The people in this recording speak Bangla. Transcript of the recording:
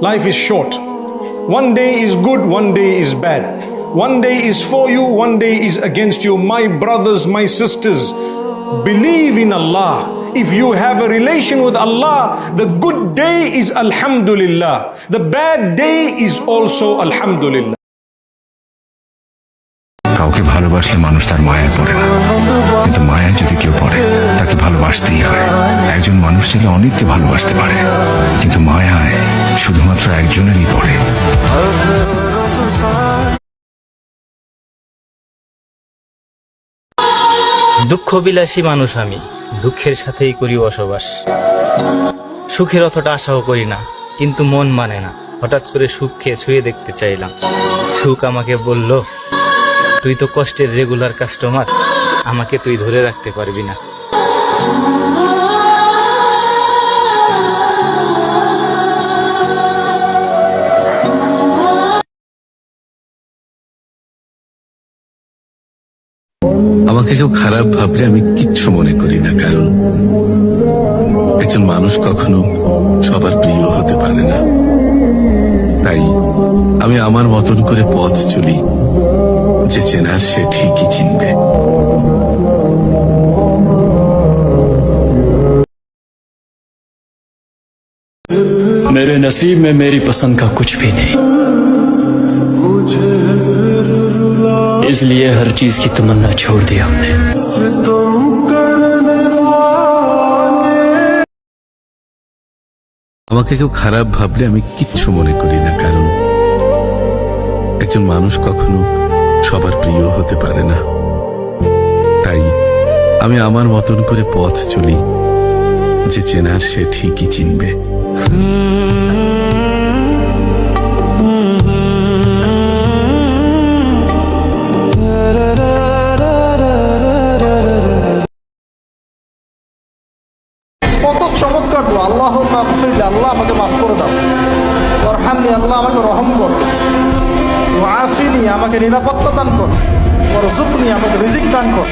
Life is short. One day is good, one day is bad. One day is for you, one day is against you. My brothers, my sisters, believe in Allah. If you have a relation with Allah, the good day is Alhamdulillah. The bad day is also Alhamdulillah. কাউকে ভালোবাসলে মানুষ তার মায়া পড়ে না, কিন্তু মায়া যদি কেউ পড়ে তাকে ভালোবাসতেই হয়। একজন মানুষ ছিল অনেককে ভালোবাসতে পারে, কিন্তু মায়ায় শুধুমাত্র একজনেরই পড়ে। দুঃখ বিলাসী মানুষ আমি, দুঃখের সাথেই করি বসবাস। সুখের অতটা আশাও করি না, কিন্তু মন মানে না। হঠাৎ করে সুখকে ছুঁয়ে দেখতে চাইলাম। সুখ আমাকে বলল, তুই তো কষ্টের রেগুলার কাস্টমার, আমাকে তুই ধরে রাখতে পারবি না। আমাকে কেউ খারাপ ভাবলে আমি কিচ্ছু মনে করি না, কারণ একজন মানুষ কখনো সবার প্রিয় হতে পারে না। তাই আমি আমার মতন করে পথ চলি, যে চেনার সে ঠিকই চিনবে। मेरे नसीब में मेरी पसंद का कुछ भी नहीं, इसलिए हर चीज की तमन्ना छोड़ दी हमने। আমাকে কেউ খারাপ ভাবলে আমি কিচ্ছু মনে করি না, কারণ একজন মানুষ কখনো সবার প্রিয় হতে পারে না। তাই আমি আমার মতন করে পথ চলি, যে চেনার সে ঠিকই চিনবে। কত চমৎকার দোয়া, আল্লাহ মাগফিরলি, আল্লাহ আমাকে মাফ করে দাও। ওয়ারহামনি, আল্লাহ আমাকে রহম কর। ওয়াআফিনি, আমাকে নিরাপত্তা দান কর। ওয়ারযুকনি, আমাকে রিজিক দান কর।